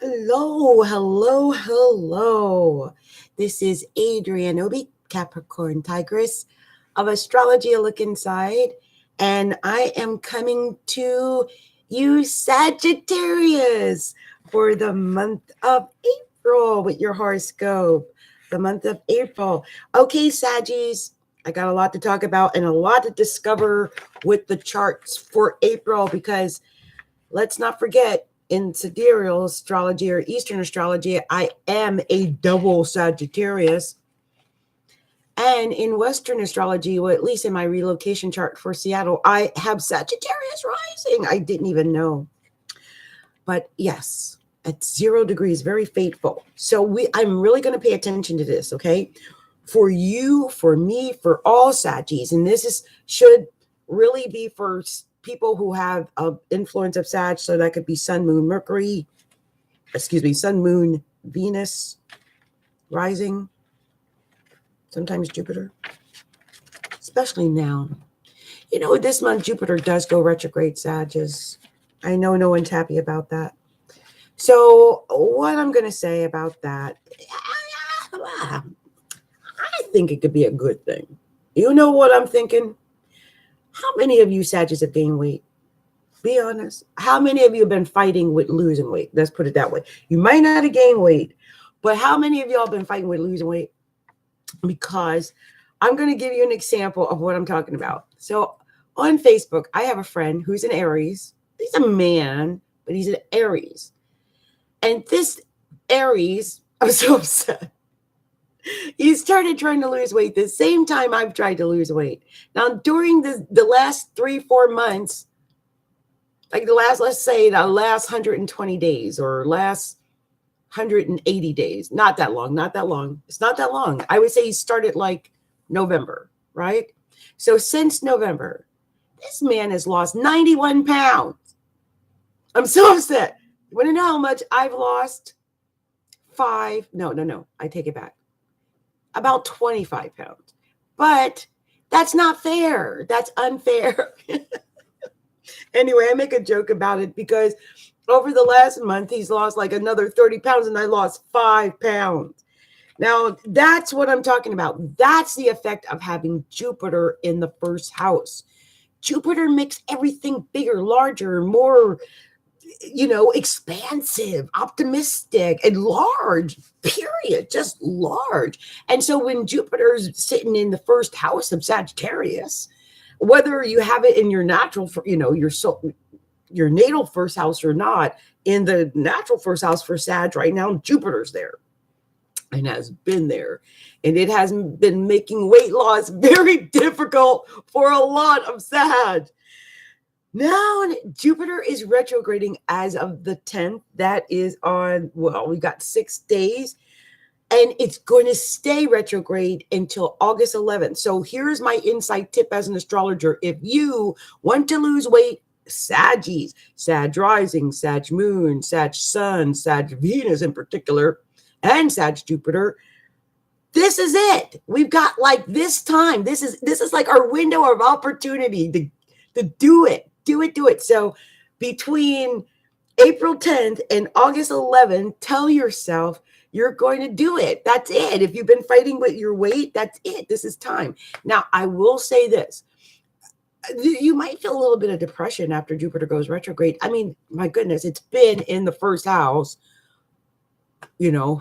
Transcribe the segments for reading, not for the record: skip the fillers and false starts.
Hello, hello, hello. This is Adrienne Obi, Capricorntigress of Astrology, a look inside. And I am coming to you, Sagittarius, for the month of April with your horoscope. The month of April. Okay, Saggies, I got a lot to talk about and a lot to discover with the charts for April because let's not forget, in sidereal astrology or Eastern astrology, I am a double Sagittarius. And in Western astrology, or at least in my relocation chart for Seattle, I have Sagittarius rising. I didn't even know. But yes, at 0 degrees, very fateful. So I'm really going to pay attention to this, okay? For you, for me, for all Saggies. And should really be for people who have an influence of Sag, so that could be Sun, Moon, Mercury, Sun, Moon, Venus, rising, sometimes Jupiter, especially now. You know, this month Jupiter does go retrograde, Sagittarius. I know no one's happy about that. So what I'm going to say about that, I think it could be a good thing. You know what I'm thinking? How many of you Sagittarius have gained weight? Be honest. How many of you have been fighting with losing weight? Let's put it that way. You might not have gained weight, but how many of y'all have been fighting with losing weight? Because I'm going to give you an example of what I'm talking about. So on Facebook, I have a friend who's an Aries. He's a man, but he's an Aries. And this Aries, I'm so upset. He started trying to lose weight the same time I've tried to lose weight. Now, during the last 3-4 months, like let's say the last 120 days or last 180 days, not that long. It's not that long. I would say he started like November, right? So since November, this man has lost 91 pounds. I'm so upset. You want to know how much I've lost? No. I take it back. About 25 pounds. But that's not fair. That's unfair. Anyway, I make a joke about it because over the last month, he's lost like another 30 pounds and I lost 5 pounds. Now, that's what I'm talking about. That's the effect of having Jupiter in the first house. Jupiter makes everything bigger, larger, more, expansive, optimistic, and large, period, just large. And so when Jupiter's sitting in the first house of Sagittarius, whether you have it in your natural, your natal first house or not, in the natural first house for Sag right now, Jupiter's there and has been there. And it has been making weight loss very difficult for a lot of Sag. Now, Jupiter is retrograding as of the 10th. That is we got 6 days. And it's going to stay retrograde until August 11th. So here's my inside tip as an astrologer. If you want to lose weight, Saggies, Sag rising, Sag moon, Sag sun, Sag Venus in particular, and Sag Jupiter, this is it. We've got like this time. This is like our window of opportunity to do it. Do it. So between April 10th and August 11th, tell yourself you're going to do it. That's it. If you've been fighting with your weight, that's it. This is time. Now, I will say this. You might feel a little bit of depression after Jupiter goes retrograde. I mean, my goodness, it's been in the first house,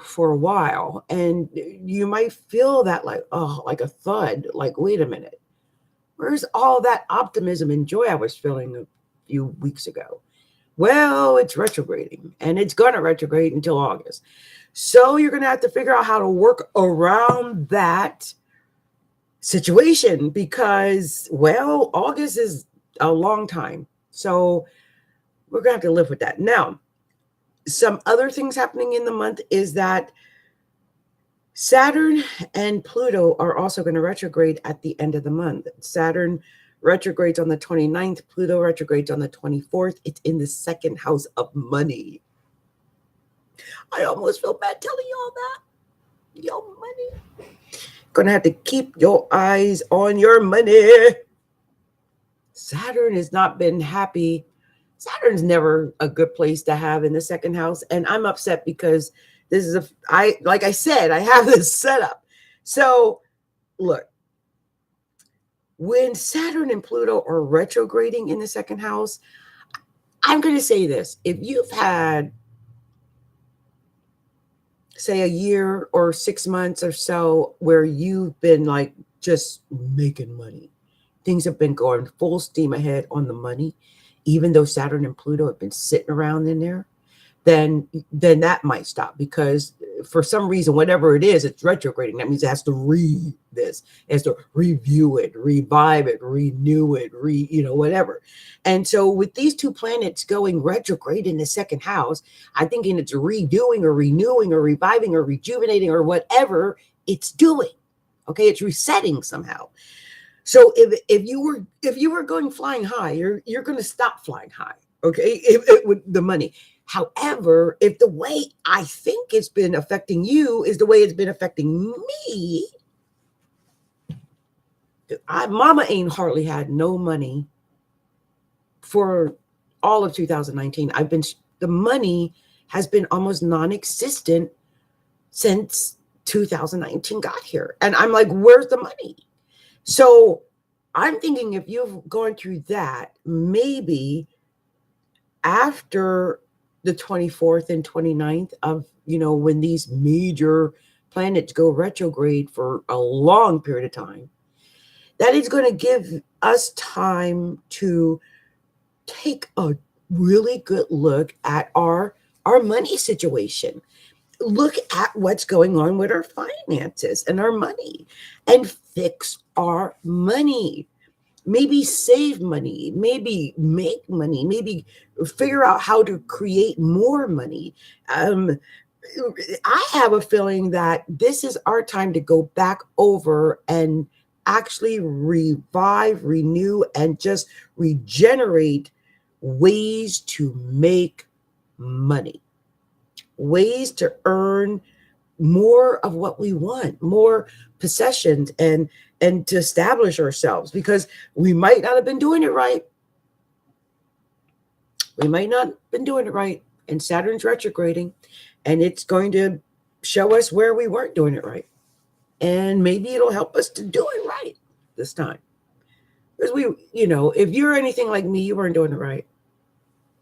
for a while. And you might feel that like a thud, like, wait a minute. Where's all that optimism and joy I was feeling a few weeks ago? Well, it's retrograding, and it's going to retrograde until August. So you're going to have to figure out how to work around that situation because, August is a long time. So we're going to have to live with that. Now, some other things happening in the month is that Saturn and Pluto are also going to retrograde at the end of the month. Saturn retrogrades on the 29th. Pluto retrogrades on the 24th. It's in the second house of money. I almost feel bad telling y'all that. Your money. Going to have to keep your eyes on your money. Saturn has not been happy Saturn's never a good place to have in the second house. And I'm upset because this is like I said, I have this setup. So look, when Saturn and Pluto are retrograding in the second house, I'm going to say this. If you've had, say, a year or 6 months or so where you've been like just making money, things have been going full steam ahead on the money, even though Saturn and Pluto have been sitting around in there, then that might stop, because for some reason, whatever it is, it's retrograding. That means it has to it has to review it, revive it, renew it, whatever. And so with these two planets going retrograde in the second house, I'm thinking it's redoing or renewing or reviving or rejuvenating or whatever it's doing. Okay, it's resetting somehow. So if you were going flying high, you're going to stop flying high. Okay, if with the money. However, if the way I think it's been affecting you is the way it's been affecting me, Mama ain't hardly had no money for all of 2019. The money has been almost non-existent since 2019 got here. And I'm like, where's the money? So I'm thinking if you've gone through that, maybe after the 24th and 29th of, when these major planets go retrograde for a long period of time, that is going to give us time to take a really good look at our money situation. Look at what's going on with our finances and our money and fix our money. Maybe save money, maybe make money, maybe figure out how to create more money. I have a feeling that this is our time to go back over and actually revive, renew, and just regenerate ways to make money, ways to earn more of what we want, more possessions, and to establish ourselves, because we might not have been doing it right. We might not have been doing it right, and Saturn's retrograding, and it's going to show us where we weren't doing it right, and maybe it'll help us to do it right this time. Because if you're anything like me, you weren't doing it right.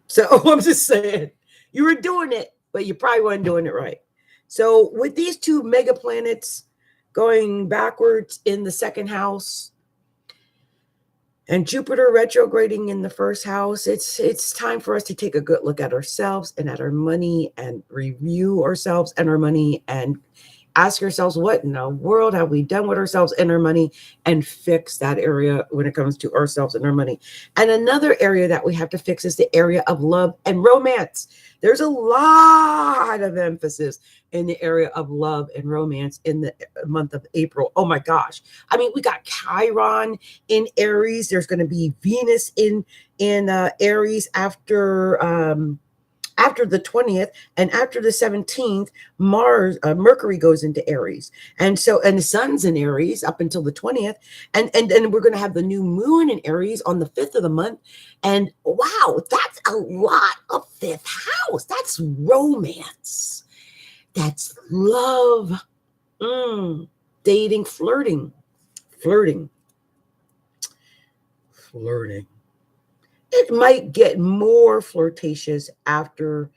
So I'm just saying, you were doing it, but you probably weren't doing it right. So with these two mega planets going backwards in the second house and Jupiter retrograding in the first house, it's time for us to take a good look at ourselves and at our money, and review ourselves and our money, and ask ourselves, what in the world have we done with ourselves and our money, and fix that area when it comes to ourselves and our money. And another area that we have to fix is the area of love and romance. There's a lot of emphasis in the area of love and romance in the month of April. Oh my gosh. I mean, we got Chiron in Aries. There's going to be Venus in Aries after the 20th, and after the 17th, Mercury goes into Aries. And the sun's in Aries up until the 20th. And then we're going to have the new moon in Aries on the 5th of the month. And wow, that's a lot of fifth house. That's romance. That's love. Dating, flirting. It might get more flirtatious after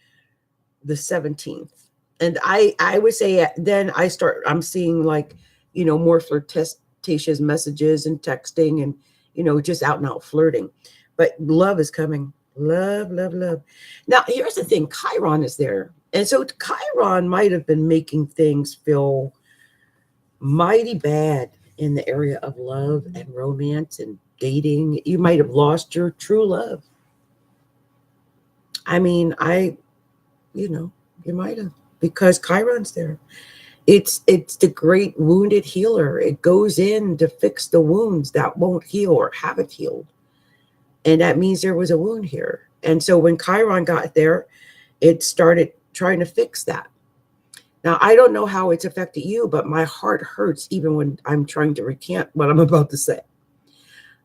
the 17th. And I would say then I'm seeing more flirtatious messages and texting and, just out and out flirting. But love is coming. Love. Now, here's the thing. Chiron is there. And so Chiron might have been making things feel mighty bad in the area of love and romance and dating. You might have lost your true love. I mean, you might have, because Chiron's there. It's the great wounded healer. It goes in to fix the wounds that won't heal or haven't healed. And that means there was a wound here. And so when Chiron got there, it started trying to fix that. Now, I don't know how it's affected you, but my heart hurts even when I'm trying to recant what I'm about to say.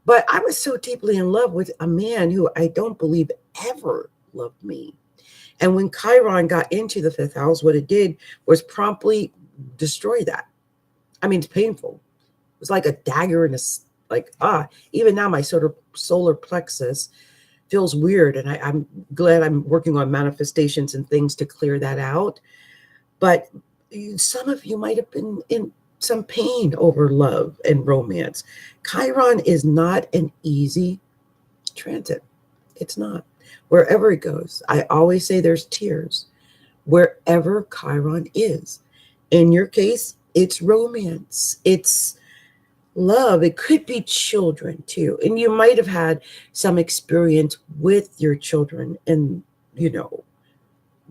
But I was so deeply in love with a man who I don't believe ever loved me. And when Chiron got into the fifth house, what it did was promptly destroy that. I mean, it's painful. It was like a dagger in a, like, even now my sort of solar plexus feels weird. And I'm glad I'm working on manifestations and things to clear that out. But some of you might have been in some pain over love and romance. Chiron is not an easy transit. It's not. Wherever it goes, I always say there's tears wherever Chiron is. In your case, it's romance, it's love. It could be children too. And you might have had some experience with your children and,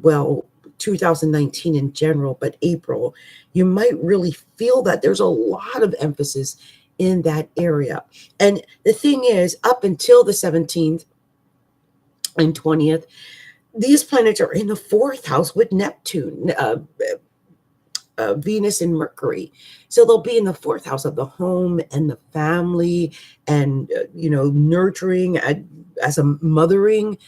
well, 2019 in general, but April, you might really feel that there's a lot of emphasis in that area. And the thing is, up until the 17th and 20th, these planets are in the fourth house with Neptune, Venus and Mercury. So they'll be in the fourth house of the home and the family and, nurturing as a mothering,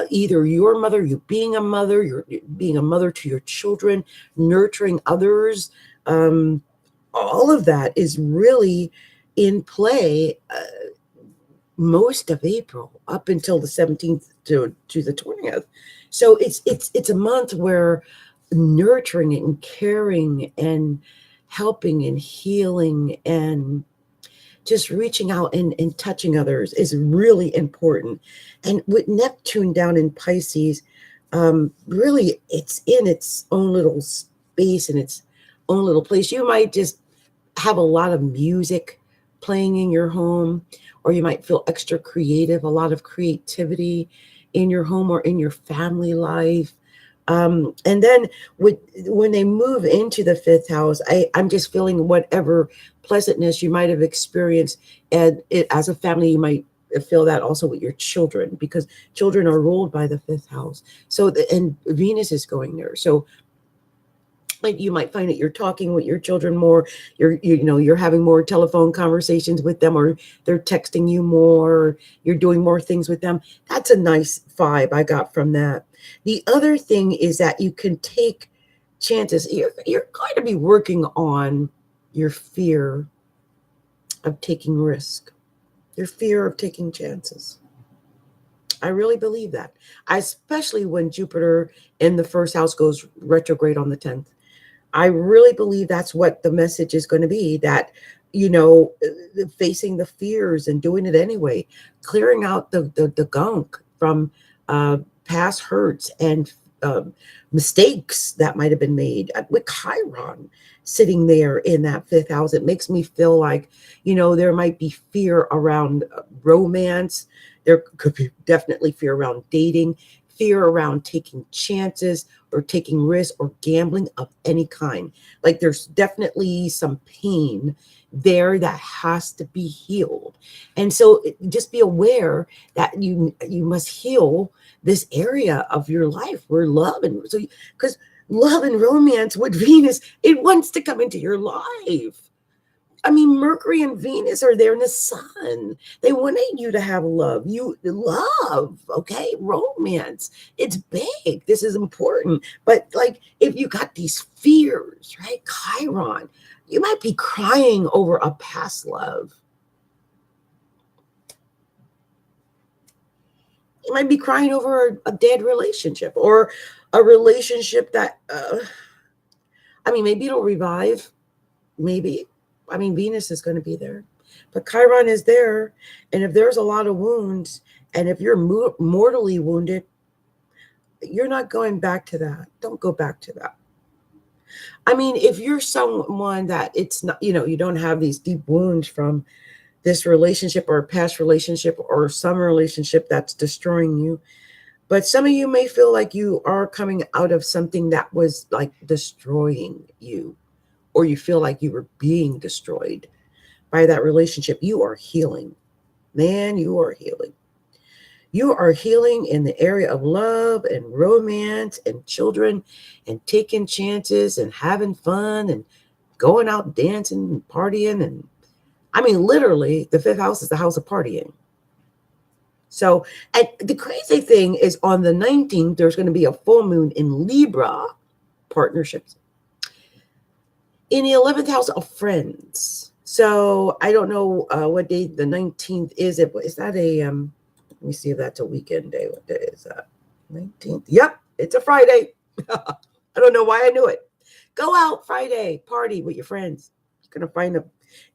either your mother, you being a mother, you're being a mother to your children, nurturing others. All of that is really in play most of April up until the 17th to the 20th. So it's a month where nurturing and caring and helping and healing and just reaching out and touching others is really important. And with Neptune down in Pisces, really it's in its own little space and its own little place. You might just have a lot of music playing in your home, or you might feel extra creative, a lot of creativity in your home or in your family life. And then when they move into the fifth house, I'm just feeling whatever pleasantness you might have experienced and as a family, you might feel that also with your children, because children are ruled by the fifth house. So, and Venus is going there. So like you might find that you're talking with your children more, you're having more telephone conversations with them, or they're texting you more, you're doing more things with them. That's a nice vibe I got from that. The other thing is that you can take chances. You're going to be working on your fear of taking risk, your fear of taking chances. I really believe that, especially when Jupiter in the first house goes retrograde on the 10th. I really believe that's what the message is going to be, that, facing the fears and doing it anyway, clearing out the gunk from past hurts and mistakes that might have been made. With Chiron sitting there in that fifth house, it makes me feel like, there might be fear around romance. There could be definitely fear around dating, fear around taking chances or taking risks or gambling of any kind. Like there's definitely some pain there that has to be healed. And so just be aware that you must heal this area of your life where love, and so because love and romance with Venus, it wants to come into your life. I mean, Mercury and Venus are there in the sun. They wanted you to have love. You love, okay? Romance. It's big. This is important. But like, if you got these fears, right? Chiron, you might be crying over a past love. You might be crying over a dead relationship, or a relationship that, maybe it'll revive. Maybe. Venus is going to be there, but Chiron is there. And if there's a lot of wounds, and if you're mortally wounded, you're not going back to that. Don't go back to that. If you're someone that it's not, you don't have these deep wounds from this relationship or a past relationship or some relationship that's destroying you, but some of you may feel like you are coming out of something that was like destroying you, or you feel like you were being destroyed by that relationship. You are healing. Man, you are healing. You are healing in the area of love and romance and children and taking chances and having fun and going out dancing and partying. And I mean, literally, the fifth house is the house of partying. So, and the crazy thing is on the 19th, there's going to be a full moon in Libra, partnerships, in the 11th house of friends. So I don't know what day the 19th is. Is that a, let me see if that's a weekend day. What day is that? 19th. Yep, it's a Friday. I don't know why I knew it. Go out Friday, party with your friends. You're going to find them.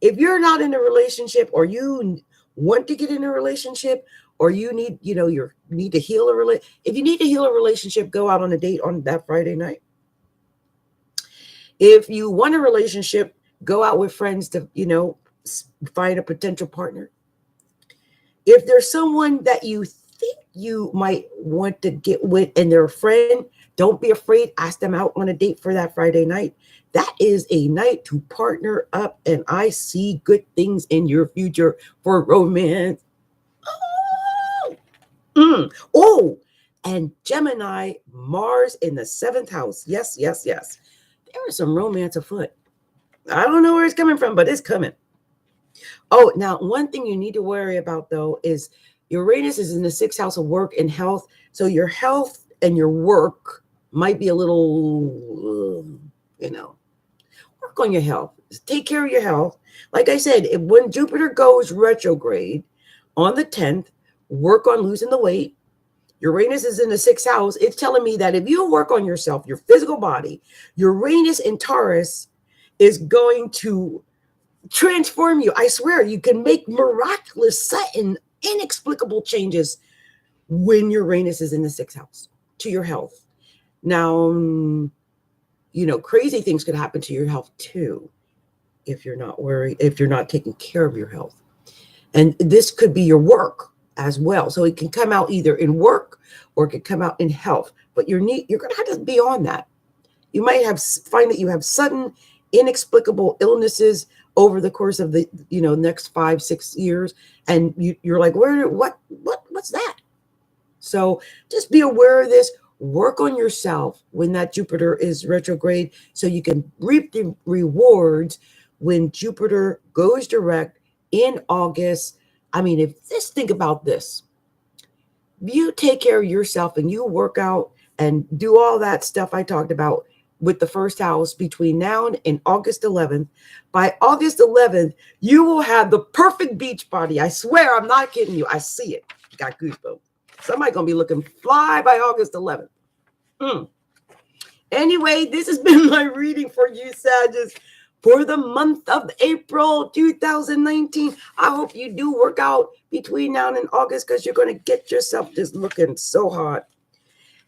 If you're not in a relationship or you want to get in a relationship or you need, you need to heal if you need to heal a relationship, go out on a date on that Friday night. If you want a relationship, go out with friends to, find a potential partner. If there's someone that you think you might want to get with and they're a friend, don't be afraid. Ask them out on a date for that Friday night. That is a night to partner up, and I see good things in your future for romance. Oh, and Gemini, Mars in the 7th house. Yes, yes, yes. There is some romance afoot. I don't know where it's coming from, but it's coming. Oh, now one thing you need to worry about, though, is Uranus is in the 6th house of work and health. So your health and your work might be a little, work on your health. Take care of your health. Like I said, when Jupiter goes retrograde on the 10th, work on losing the weight. Uranus is in the 6th house. It's telling me that if you work on yourself, your physical body, Uranus in Taurus is going to transform you. I swear, you can make miraculous, sudden, inexplicable changes when Uranus is in the 6th house to your health. Now, crazy things could happen to your health too if you're not worried, if you're not taking care of your health. And this could be your work as well. So it can come out either in work or it could come out in health. But you're going to have to be on that. You might find that you have sudden, inexplicable illnesses over the course of the next 5-6 years, and you're like, what's that? So just be aware of this. Work on yourself when that Jupiter is retrograde, so you can reap the rewards when Jupiter goes direct in August. I mean, think about this. You take care of yourself and you work out and do all that stuff I talked about with the 1st house between now and August 11th. By August 11th, you will have the perfect beach body. I swear, I'm not kidding you. I see it. Got goosebumps. Somebody's going to be looking fly by August 11th. Anyway, this has been my reading for you, Sagittarius, for the month of April 2019. I hope you do work out between now and August, because you're going to get yourself just looking so hot.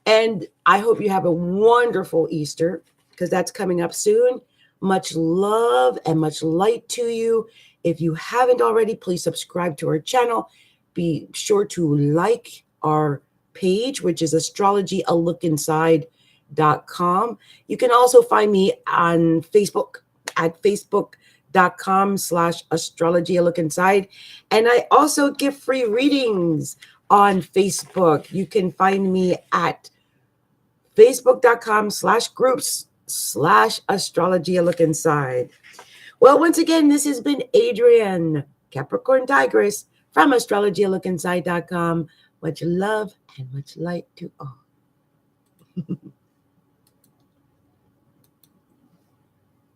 And I hope you have a wonderful Easter, because that's coming up soon. Much love and much light to you. If you haven't already, please subscribe to our channel. Be sure to like our page, which is astrologyalookinside.com. You can also find me on Facebook at facebook.com/astrologyalookinside. And I also give free readings on Facebook. You can find me at facebook.com/groups/astrologyalookinside. Well, once again, this has been Adrienne, Capricorntigress, from astrologyalookinside.com. Much love and much light to all.